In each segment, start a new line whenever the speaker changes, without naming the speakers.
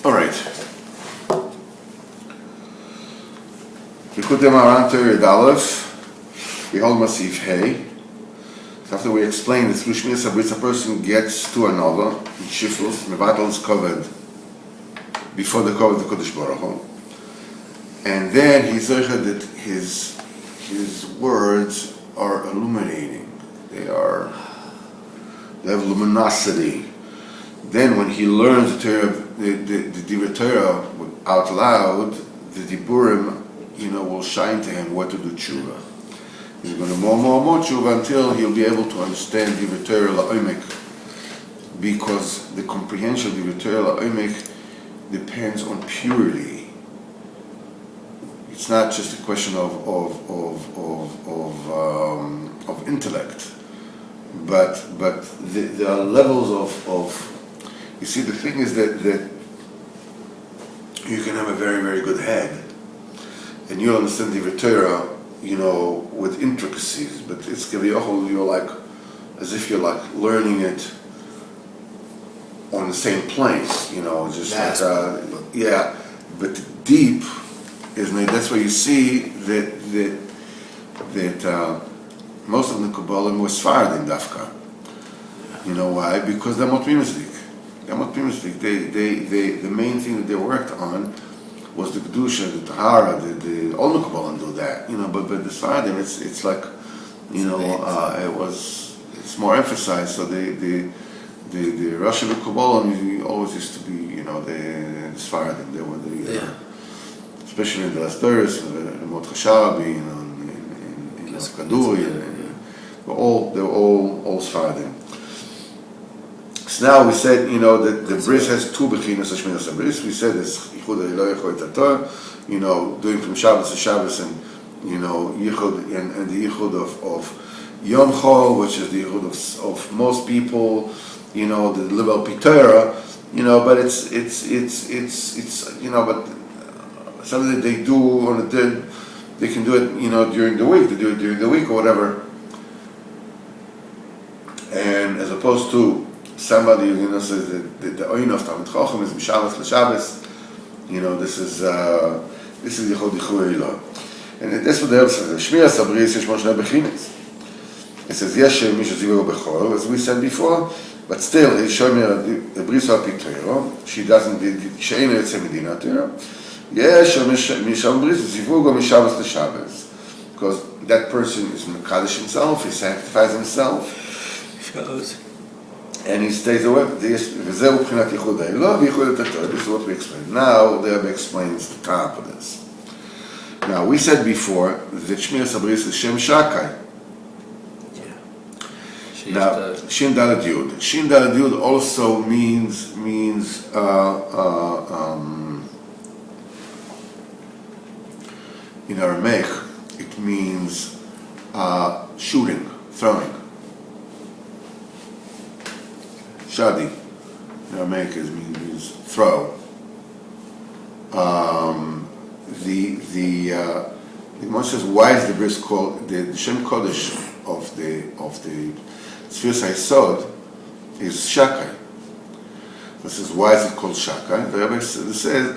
All right. Likutei Moharan Torah Aleph. We hold Masif Hey. So after we explain that through Shmiras HaBris a person gets to another, Shiflus, Mevatel is covered before the cover of the Kodesh Baruch Hu. And then he's heard that his words are illuminating. They have luminosity. Then when he learns the Torah, the Divrei Torah out loud, the Diburim, will shine to him what to do tshuva. He's going to more tshuva until he'll be able to understand Divrei Torah la'omek, because the comprehension of Divrei Torah la'omek depends on purity. It's not just a question of intellect, but there are levels of. You see, the thing is that you can have a very, very good head, and you understand the Torah, with intricacies, but it's kaviyachol, you're like, as if you're like learning it on the same place, just like, but deep is, that's where you see that most of the Kabbalah were Sfaradim Dafka. You know why? Because they're not optimistic. The main thing that they worked on was the Kedusha, the Tahara, all the Kabbalah do that, but the Sfaradim, it's like, it's more emphasized, so the Russian Kabbalah always used to be, the Sfaradim, they were especially in the last Doris, in Mot Chasharabi, in Kaduri, they were all Sfaradim. So now we said, that the bris has two bechinas of Shmiras HaBris. We said it's Yichud Eloi Echad Torah, doing from Shabbos to Shabbos, and Yichud and the Yichud of Yom Chol, which is the Yichud of most people, the Livel Pitera, but it's but something that they do on a day, they can do it, during the week. They do it during the week or whatever, and as opposed to somebody says that the oin of Talmid Chacham is Mishabbos l'Shabbos. This is Yichud Yichud, and that's what the Rebbe says. Shmiras HaBris yesh shnei bechinos. It says yesh mi shezivu bechol, as we said before, but still it's shomer the bris ha'pitero. She doesn't. She'ein yotzei medina Torah. Yesh mi sham bris zivu go Mishabbos l'Shabbos, because that person is mekadosh himself. He sanctifies himself.
Shows.
And he stays away. This is what we explained. Now the Rebbe explains the top of this. Now we said before that Shmiras HaBris is Shem Shakai. Now Shin Daled Yud. Shin Daled Yud also means in Aramaic it means shooting, throwing. Shadi, in Aramaic means throw. The Gemara says, why is the bris called the Shem Kodesh of the Tzfiras HaYesod is Shakai. This is why is it called Shakai? The Rebbe says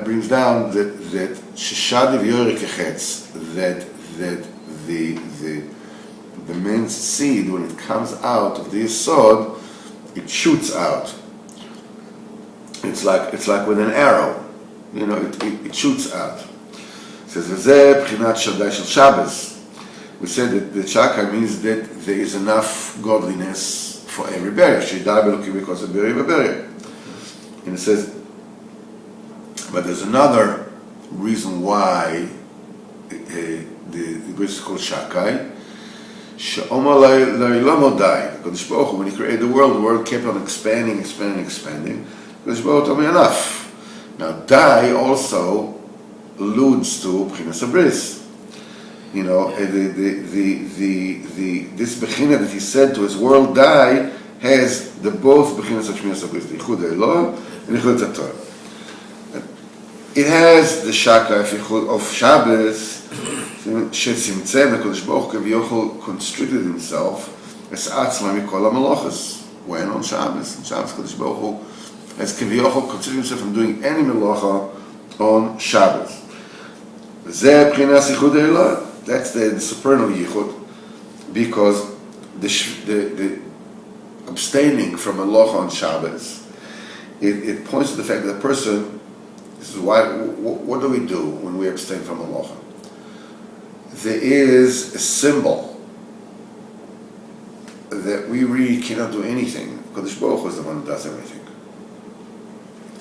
brings down that Shadi v'yorek echetz, that the man's seed, when it comes out of the Yesod, it shoots out. It's like with an arrow, it shoots out. It says v'zeh b'chinat Shaddai shel Shabbos. We said that the Shakai means that there is enough godliness for every burial. Shidai beloki because of burial. And it says, but there's another reason why the bris is called Shakai. When he created the world kept on expanding. Enough. Now, die also alludes to B'chinas HaBris. This B'china that he said to his world die has the both B'chinas of Shmiras HaBris, the Yichud Eloi and Yichud Torah. It has the Shakai of Shabbos. Shetzimtzem, the Kodesh Baruch Hu Kaviyachol constricted himself as Atzma Mikol HaMelachos. When on Shabbos, Kodesh Baruch Hu as Kivyochol considering himself from doing any melacha on Shabbos. That's the supernal yichud, because the abstaining from melacha on Shabbos, it points to the fact that the person, this is why, what do we do when we abstain from melacha? There is a symbol that we really cannot do anything. Kodesh Baruch Hu is the one who does everything.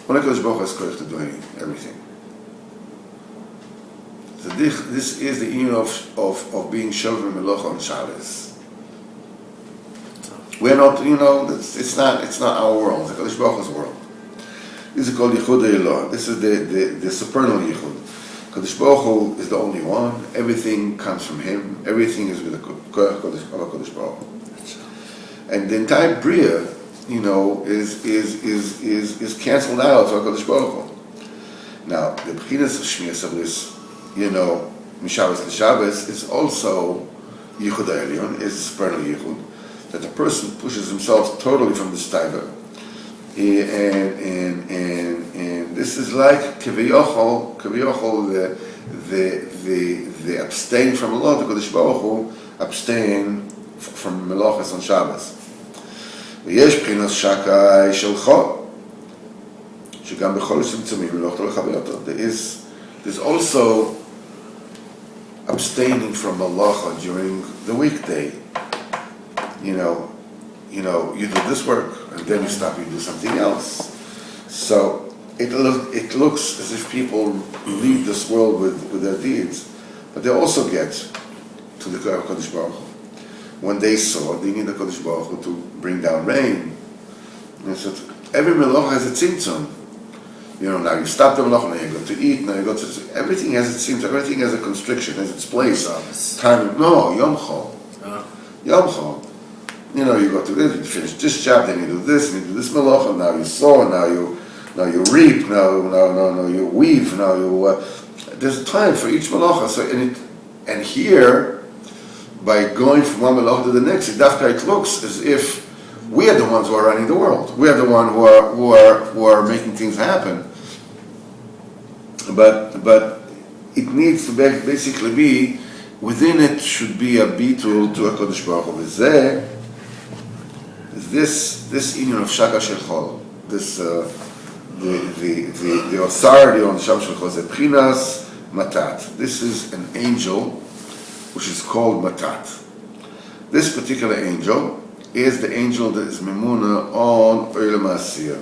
Only Kodesh Baruch Hu is correct to do everything. So this is the union of being Shavim Melacha on Shabbos. We're not, it's not our world. It's the Kodesh Baruch Hu's world. This is called Likutei Moharan. This is the supernal yichud. Kodesh Baruch Hu is the only one. Everything comes from Him. Everything is with the Kodesh Baruch Hu. And the entire Bria, is cancelled out for Kodesh Baruch Hu. Now, the Bechinas of Shmiras Habris, Mishabbos LeShabbos, is also Yichud Elyon, is supernal yichud, that the person pushes himself totally from the staiva. And this is like Kivyochol, the abstain from Allah, the Kodesh Baruch Hu, abstain from melachas on Shabbos. ויש בחינת שקאי של חול, שגם בכל צמצומים מלאכתו לכבד אותו. There's also abstaining from malacha during the weekday. You do this work, and then you stop, you do something else. So it looks as if people leave this world with their deeds, but they also get to the Kodesh Baruch Hu. When they saw, they need the Kodesh Baruch Hu to bring down rain. And so every melacha has a tzimtzum. Now you stop the melacha, now you go to eat, now you go to... Everything has its tzimtzum, everything has a constriction, has its place. Time. No, Yom Chol. Yom Chol. You go to this, you finish this job, then you do this, and you do this melacha, now you sow, now you reap, now you weave, now you... there's a time for each melacha. So, and here, by going from one melacha to the next, it looks as if we are the ones who are running the world. We are the ones who are making things happen. But it needs to basically be, within it should be a bitul to a Kodesh Baruch Hu. This union of Shaka Shel Chol, this the authority on Shaka Shel Chol is Bchinas Matat. This is an angel which is called Matat. This particular angel is the angel that is Memuna on Olam Asiyah.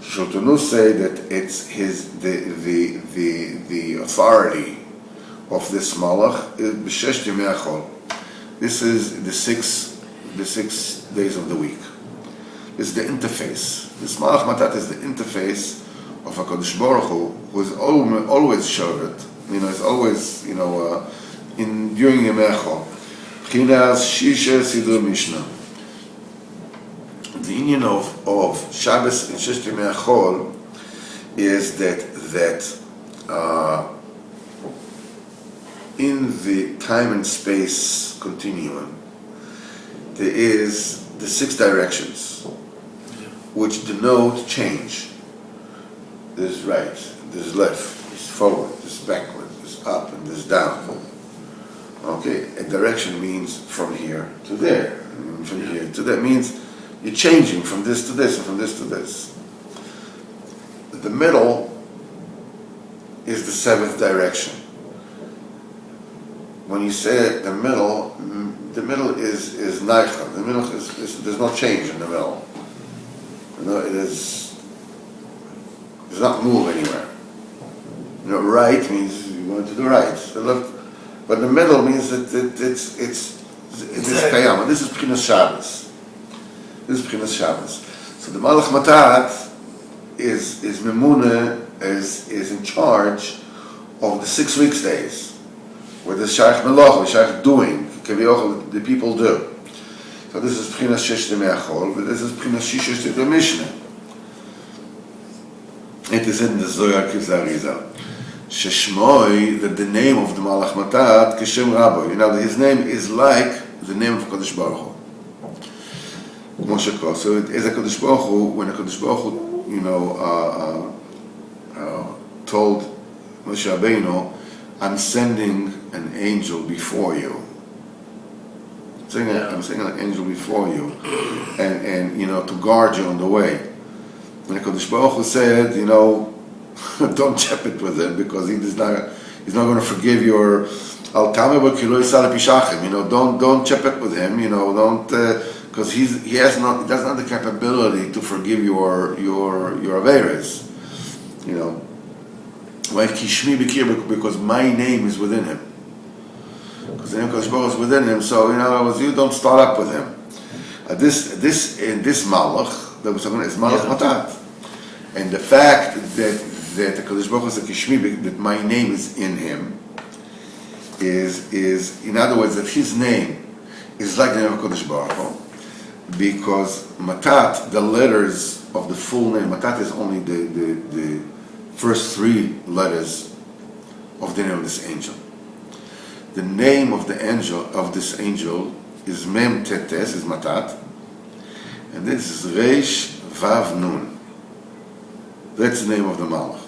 Shultanu say that it's the authority of this Malach is B'Shesh Yemei HaChol. This is the six days of the week. This is the interface. This Malach Matat is the interface of HaKadosh Baruch Hu, who is always Shavit. Is always, during Yemei HaChol. B'chinas Shisha Sidur Mishnah. The union of Shabbos and Shesh Yemei HaChol is that in the time and space continuum, there is the 6 directions which denote change. There's right, there's left, there's forward, there's backward, there's up, and there's down. Okay, a direction means from here to there, and from here to there. Means you're changing from this to this and from this to this. The middle is the 7th direction. When you say the middle is naicha. The middle is there's no change in the middle. It does not move anywhere. Right means you're going to the right. The left, but the middle means that it's kayam. This is Bchinas Shabbos. This is Bchinas Shabbos. So the Malach Matat is Memuna, is in charge of the 6 weeks days, where the Shaykh Melach, the Shaykh doing, the people do. So this is Bchinas Shesh Yemei HaChol, but this is Bchinas Shisha Sidur Mishnah. It is in the Zohar Kizariza. Sheshmoi, that the name of the Malach Matat, Keshem Rabbi. His name is like the name of Kodesh Baruch Hu. So it is a Kodesh Baruch Hu, when a Kodesh Baruch Hu told Moshe Rabbeinu, I'm sending an angel before you. I'm sending an angel before you, and to guard you on the way. And HaKadosh Baruch Hu said, don't chep it with him, because he's not going to forgive your don't chep it with him, don't, because he doesn't have the capability to forgive your averes, because my name is within him. Because the name of Kadosh Baruch Hu is within him, so you don't start up with him. This malach that we're talking about is malach matat, and the fact that the Kadosh Baruch Hu is a kishmi, that my name is in him, is in other words that his name is like the name of Kadosh Baruch Hu, because matat, the letters of the full name, matat is only the first three letters of the name of this angel. The name of the angel, of this angel, is Mem Tetes, is Matat, and this is Reish Vav Nun. That's the name of the Malach.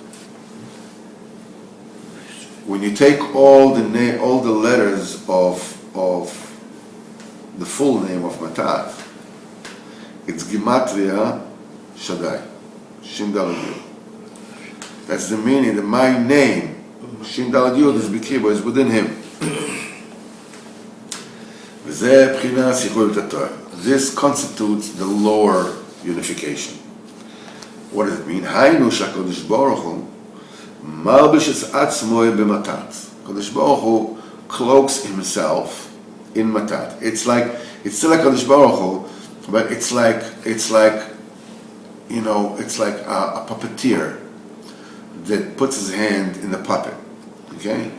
When you take all the letters of the full name of Matat, it's Gematria Shaddai, Shin Dalad Yud. That's the meaning that my name, Shin Dalad Yud, is B'Kibo, is within him. This constitutes the lower unification. What does it mean? Kadosh Baruch Hu cloaks himself in matat. It's still like Kadosh Baruch Hu, but it's like a puppeteer that puts his hand in the puppet. Okay?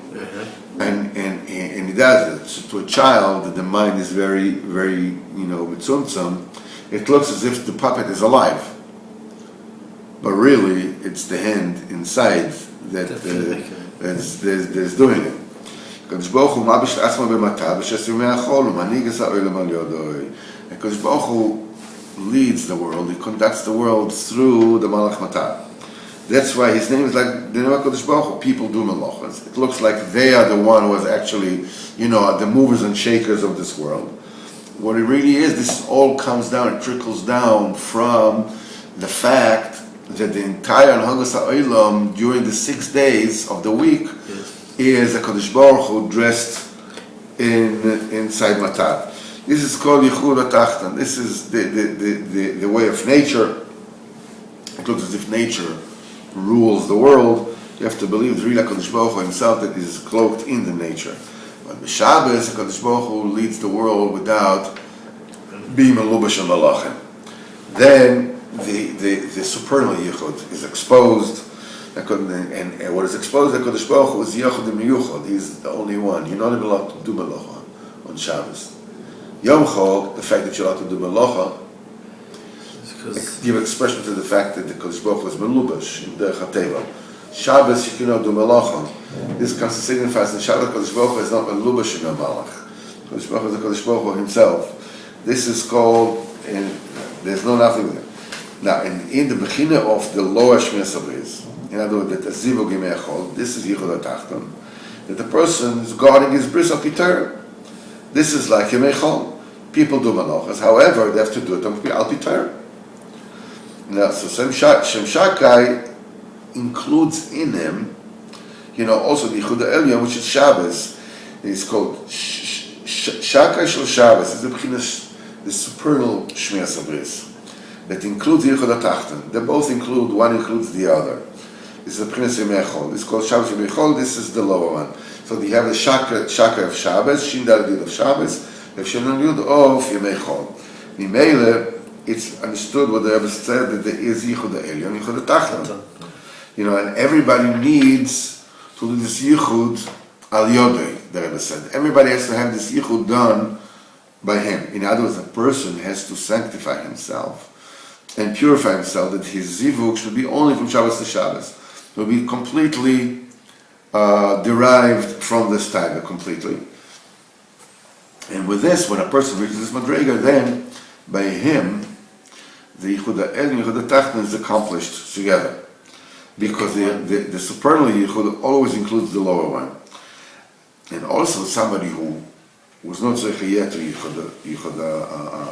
And he does it. So to a child, the mind is very, very, mitzumtzum. It looks as if the puppet is alive, but really it's the hand inside that's doing it. Kadosh Baruch Hu mabish atzmo b'matah b'shes yomei hachol u'manig es ha'olam al yodoi. And Kadosh Baruch Hu leads the world. He conducts the world through the malach matah. That's why his name is like the name of Kadosh Baruch Hu. People do malachas. It looks like they are the one who is actually, the movers and shakers of this world. What it really is, this all comes down, it trickles down from the fact that the entire Anhagas HaOlam during the 6 days of the week is a Kadosh Baruch Hu dressed inside Matat. This is called Yichud HaTachtan. This is the way of nature. It looks as if nature rules the world. You have to believe it's really HaKadosh Baruch Hu himself that is cloaked in the nature. But b'Shabbos, HaKadosh Baruch Hu leads the world without being melubash and malachim. Then the supernal Yichud is exposed, and what is exposed to HaKadosh Baruch Hu is Yichud and Miyuchad. He's the only one. You're not even allowed to do malacha on Shabbos. Yom Chol, the fact that you're allowed to do malacha, give expression to the fact that the Kodesh Baruch Hu is melubash in Derech HaTeva. Shabbos you cannot do malacha. This comes to signify that Shabbos Kodesh Baruch Hu is not melubash in a malach. Kodesh Baruch Hu is the Kodesh Baruch Hu himself. This is called, there's no nothing with it. Now, in the beginning of the lower Shmir Sabris, in other words, that the Zivug Yimei Chol, this is Yichud HaTachton, that the person is guarding his bris al Torah. This is like Yimei Chol. People do malachas, however, they have to do it on al Torah. Now, so Shem Shakai includes in him, also the Yichud HaElyon, which is Shabbos. It's called Shakai Shel Shabbos. It's the supernal Shmir Sabris that includes Yichud HaTachton. They both include, one includes the other. This is the Prince Yemei Chol. This is called Shabbos Yemei Chol. This is the lower one. So you have the Shaka of Shabbos, Shin Daled Yud of Shabbos, the Shin Daled Yud of Yemei Chol. Mimele, it's understood what the Rebbe said, that there is Yichud HaElyon, Yichud HaTachton. And everybody needs to do this Yichud al Yodei, the Rebbe said. Everybody has to have this Yichud done by him. In other words, a person has to sanctify himself and purify himself, that his zivug should be only from Shabbos to Shabbos. It will be completely derived from this taiga, completely. And with this, when a person reaches this madrega, then by him, the Yichud Elyon, Yichud Tachton is accomplished together. Because the supernal Yichud always includes the lower one. And also somebody who was not Zoche yet to Yichud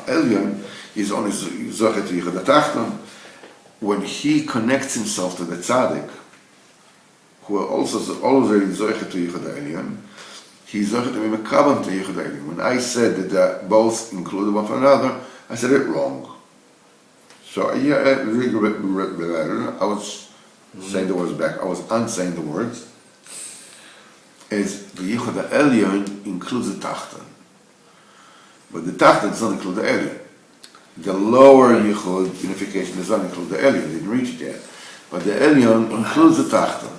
Elyon is only Zoche to Yichud Tachton. When he connects himself to the Tzaddik, who are also already Zoche to Yichud Elyon, he's Zoche to be Mekabam to Yichud Elyon. When I said that they both include one for another, I said it wrong. So I was saying the words back. I was unsaying the words. Is the Yichud Elyon includes the Tachton, but the Tachton does not include the Elyon. The lower Yichud unification does not include the Elyon. They didn't reach it yet, but the Elyon includes the Tachton.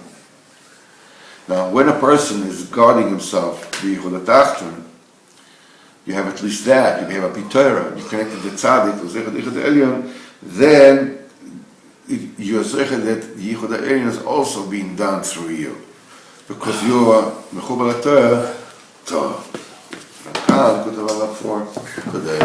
Now, when a person is guarding himself the Yichud Tachton, you have at least that. You have a Pitorah. You connected the Tzaddik to the Yichud Elyon. Then you're saying that the Yichud Elyon is also being done through you, because you are Mechubar Torah. So, I can't go to for today.